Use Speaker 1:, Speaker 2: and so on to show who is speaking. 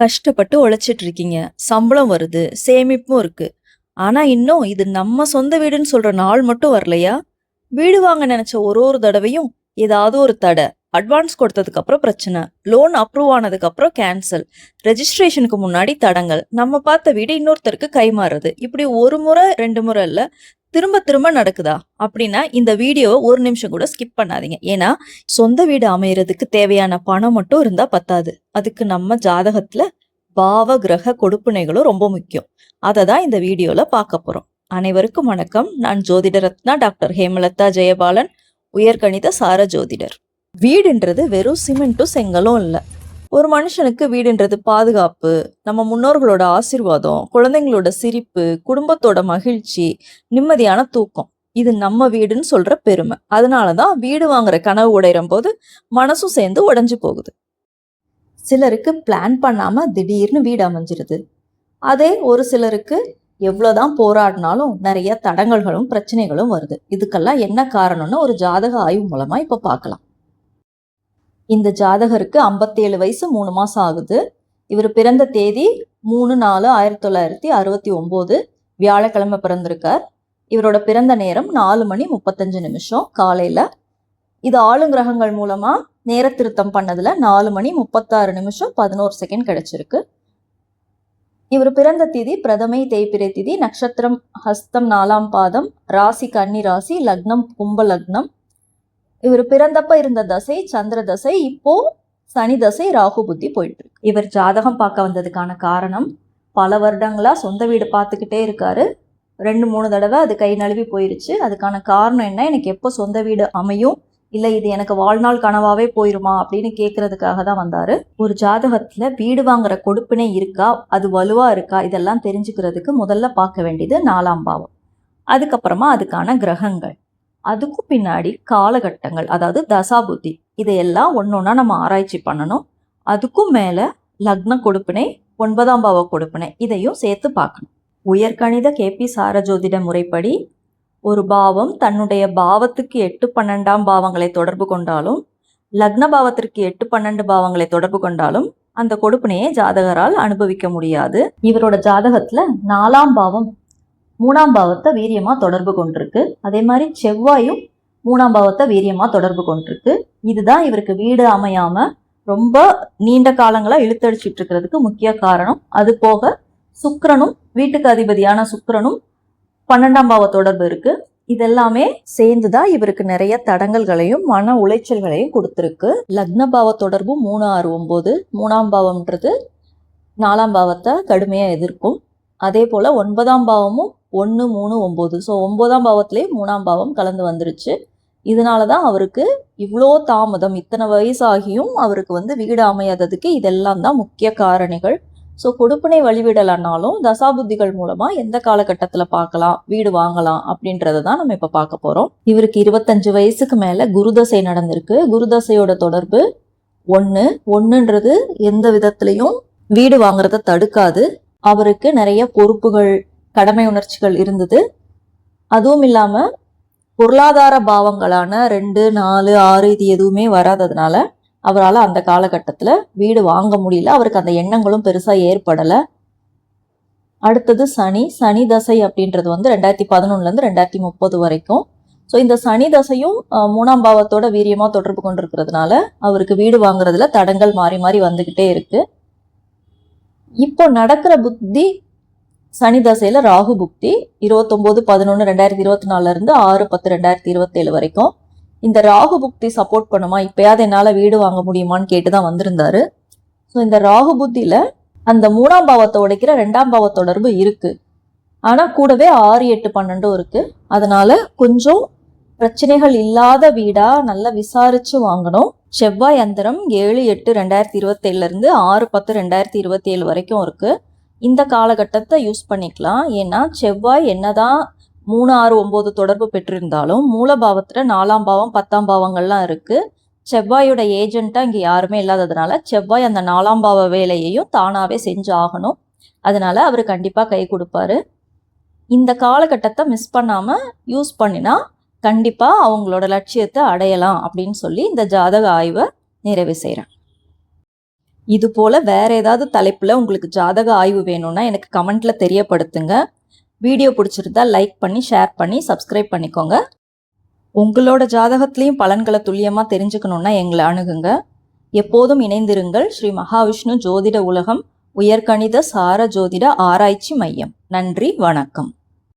Speaker 1: கஷ்டப்பட்டு உழைச்சிட்டு இருக்கீங்க. சம்பளம் வருது, சேமிப்பும் இருக்கு. ஆனா இன்னும் இது நம்ம சொந்த வீடுன்னு சொல்ற நாள் மட்டும் வரலையா? வீடு வாங்க நினைச்ச ஒரு தடவையும் ஏதாவது ஒரு தடை. அட்வான்ஸ் கொடுத்ததுக்கு அப்புறம் பிரச்சனை. லோன் அப்ரூவ் ஆனதுக்கு அப்புறம் கேன்சல். ரெஜிஸ்ட்ரேஷனுக்கு முன்னாடி தடங்கல். நம்ம பார்த்த வீடு இன்னொருத்தருக்கு கைமாறுது. இப்படி ஒரு முறை 2 முறை இல்ல. திரும்ப திரும்ப நடக்குதா? அப்படின்னா இந்த வீடியோவை ஒரு நிமிஷம் கூட ஸ்கிப் பண்ணாதீங்க. ஏன்னா சொந்த வீடு அமையறதுக்கு தேவையான பணம் மட்டும் இருந்தா பத்தாது. அதுக்கு நம்ம ஜாதகத்துல பாவ கிரக கொடுப்பினைகளும் ரொம்ப முக்கியம். அதை தான் இந்த வீடியோல பார்க்க போறோம். அனைவருக்கும் வணக்கம். நான் ஜோதிட ரத்னா டாக்டர் ஹேமலதா ஜெயபாலன், உயர்கணித சார ஜோதிடர். வீடுன்றது வெறும் சிமெண்ட்டும் செங்கலும் இல்ல. ஒரு மனுஷனுக்கு வீடுன்றது பாதுகாப்பு, நம்ம முன்னோர்களோட ஆசீர்வாதம், குழந்தைங்களோட சிரிப்பு, குடும்பத்தோட மகிழ்ச்சி, நிம்மதியான தூக்கம். இது நம்ம வீடுன்னு சொல்ற பெருமை. அதனாலதான் வீடு வாங்குற கனவு உடையும் போது மனசும் சேர்ந்து உடைஞ்சு போகுது. சிலருக்கு பிளான் பண்ணாம திடீர்னு வீடு அமைஞ்சிருது. அதே ஒரு சிலருக்கு எவ்வளவுதான் போராடினாலும் நிறைய தடங்கல்களும் பிரச்சனைகளும் வருது. இதுக்கெல்லாம் என்ன காரணம்னு ஒரு ஜாதக ஆய்வு மூலமா இப்ப பார்க்கலாம். இந்த ஜாதகருக்கு 57 வயசு 3 மாசம் ஆகுது. இவர் பிறந்த தேதி 3/4/1969 வியாழக்கிழமை பிறந்திருக்கார். இவரோட பிறந்த நேரம் 4:35 காலையில. இது ஆளுங்கிரகங்கள் மூலமா நேர திருத்தம் பண்ணதுல 4:36 கிடைச்சிருக்கு. இவர் பிறந்த திதி பிரதமை தேய்பிரை திதி, நட்சத்திரம் ஹஸ்தம் 4ஆம் பாதம், ராசி கன்னி ராசி, லக்னம் கும்ப லக்னம். இவர் பிறந்தப்ப இருந்த தசை சந்திர தசை, இப்போ சனி தசை, ராகு புத்தி போயிட்டு இருக்கு. இவர் ஜாதகம் பார்க்க வந்ததுக்கான காரணம், பல வருடங்களா சொந்த வீடு பார்த்துக்கிட்டே இருக்காரு. 2-3 தடவை அது கை நழுவி போயிருச்சு. அதுக்கான காரணம் என்ன, எனக்கு எப்போ சொந்த வீடு அமையும், இல்ல இது எனக்கு வாழ்நாள் கனவாவே போயிருமா அப்படின்னு கேட்கறதுக்காக தான் வந்தாரு. ஒரு ஜாதகத்துல வீடு வாங்குற கொடுப்பினை இருக்கா, அது வலுவா இருக்கா, இதெல்லாம் தெரிஞ்சுக்கிறதுக்கு முதல்ல பார்க்க வேண்டியது 4ஆம் பாவம். அதுக்கப்புறமா அதுக்கான கிரகங்கள், அதுக்கும் பின்னாடி காலகட்டங்கள், அதாவது தசாபுத்தி, இதையெல்லாம் ஒன்னொன்னா நம்ம ஆராய்ச்சி பண்ணணும். அதுக்கும் மேல லக்ன கொடுப்பினை, 9ஆம் பாவ கொடுப்பினை, இதையும் சேர்த்து பார்க்கணும். உயர்கணித கேபி சார ஜோதிட முறைப்படி ஒரு பாவம் தன்னுடைய பாவத்துக்கு 8-12ஆம் பாவங்களை தொடர்பு கொண்டாலும், லக்ன பாவத்திற்கு 8-12 பாவங்களை தொடர்பு கொண்டாலும் அந்த கொடுப்பினையை ஜாதகரால் அனுபவிக்க முடியாது. இவரோட ஜாதகத்துல 4ஆம் பாவம் 3ஆம் பாவத்தை வீரியமா தொடர்பு கொண்டிருக்கு. அதே மாதிரி செவ்வாயும் 3ஆம் பாவத்தை வீரியமா தொடர்பு கொண்டிருக்கு. இதுதான் இவருக்கு வீடு அமையாம ரொம்ப நீண்ட காலங்களா இழுத்தடிச்சிட்டு இருக்கிறதுக்கு முக்கிய காரணம். அது போக சுக்கிரனும், வீட்டுக்கு அதிபதியான சுக்கிரனும் 12ஆம் பாவ தொடர்பு இருக்கு. இதெல்லாமே சேர்ந்துதான் இவருக்கு நிறைய தடங்கல்களையும் மன உளைச்சல்களையும் கொடுத்துருக்கு. லக்ன பாவ தொடர்பு 3-6-9, 3ஆம் பாவம்ன்றது 4ஆம் பாவத்தை கடுமையா எதிர்க்கும். அதே போல 9ஆம் பாவமும் 1-3-9, ஸோ 9ஆம் பாவத்திலே 3ஆம் பாவம் கலந்து வந்துருச்சு. இதனாலதான் அவருக்கு இவ்வளோ தாமதம், இத்தனை வயசாகியும் அவருக்கு வீடு அமையாததுக்கு இதெல்லாம் தான் முக்கிய காரணிகள். ஸோ கொடுப்பினை வழிவிடலனாலும் தசாபுத்திகள் மூலமா எந்த காலகட்டத்துல பார்க்கலாம், வீடு வாங்கலாம் அப்படின்றத தான் நம்ம இப்ப பார்க்க போறோம். இவருக்கு 25 வயசுக்கு மேல குருதசை நடந்திருக்கு. குருதசையோட தொடர்பு 1ன்றது எந்த விதத்திலையும் வீடு வாங்குறத தடுக்காது. அவருக்கு நிறைய பொறுப்புகள், கடமை உணர்ச்சிகள் இருந்தது. அதுவும் இல்லாம பொருளாதார பாவங்களான 2, 4, 6 இது எதுவுமே வராததுனால அவரால் அந்த காலகட்டத்துல வீடு வாங்க முடியல. அவருக்கு அந்த எண்ணங்களும் பெருசா ஏற்படல. அடுத்தது சனி தசை அப்படின்றது 2011 2030 வரைக்கும். ஸோ இந்த சனி தசையும் 3ஆம் பாவத்தோட வீரியமா தொடர்பு கொண்டிருக்கிறதுனால அவருக்கு வீடு வாங்குறதுல தடங்கள் மாறி மாறி வந்துகிட்டே இருக்கு. இப்போ நடக்கிற புத்தி சனி தசையில ராகு புக்தி 29-11-2024 இருந்து 6-10-2027 வரைக்கும். இந்த ராகு புக்தி சப்போர்ட் பண்ணுமா, இப்பயாவது என்னால வீடு வாங்க முடியுமான்னு கேட்டுதான் வந்திருந்தாரு. ஸோ இந்த ராகு புத்தியில அந்த 3ஆம் பாவத்தை உடைக்கிற 2ஆம் பாவ தொடர்பு இருக்கு. ஆனா கூடவே 6-8-12 இருக்கு. அதனால கொஞ்சம் பிரச்சனைகள் இல்லாத வீடா நல்லா விசாரிச்சு வாங்கணும். செவ்வாய் அந்தரம் 7-8-2027 இருந்து 6-10-2027 வரைக்கும் இருக்கு. இந்த காலகட்டத்தை யூஸ் பண்ணிக்கலாம். ஏன்னா செவ்வாய் என்னதான் 3-6-9 தொடர்பு பெற்றிருந்தாலும் மூலபாவத்துல 4ஆம் பாவம் 10ஆம் பாவங்கள்லாம் இருக்கு. செவ்வாயோட ஏஜென்ட்டா இங்க யாருமே இல்லாததுனால செவ்வாய் அந்த 4ஆம் பாவ வேலையையும் தானாவே செஞ்சு ஆகணும். அதனால அவர் கண்டிப்பா கை கொடுப்பாரு. இந்த காலகட்டத்தை மிஸ் பண்ணாம யூஸ் பண்ணினா கண்டிப்பா அவங்களோட லட்சியத்தை அடையலாம் அப்படின்னு சொல்லி இந்த ஜாதக ஆய்வை நிறைவு செய்கிறேன். இது போல வேற ஏதாவது தலைப்புல உங்களுக்கு ஜாதக ஆய்வு வேணும்னா எனக்கு கமெண்ட்ல தெரியப்படுத்துங்க. வீடியோ பிடிச்சிருந்தா லைக் பண்ணி, ஷேர் பண்ணி, சப்ஸ்கிரைப் பண்ணிக்கோங்க. உங்களோட ஜாதகத்திலையும் பலன்களை துல்லியமா தெரிஞ்சுக்கணும்னா எங்களை அணுகுங்க. எப்போதும் இணைந்திருங்கள். ஸ்ரீ மகாவிஷ்ணு ஜோதிட உலகம் உயர்கணித சார ஜோதிட ஆராய்ச்சி மையம். நன்றி, வணக்கம்.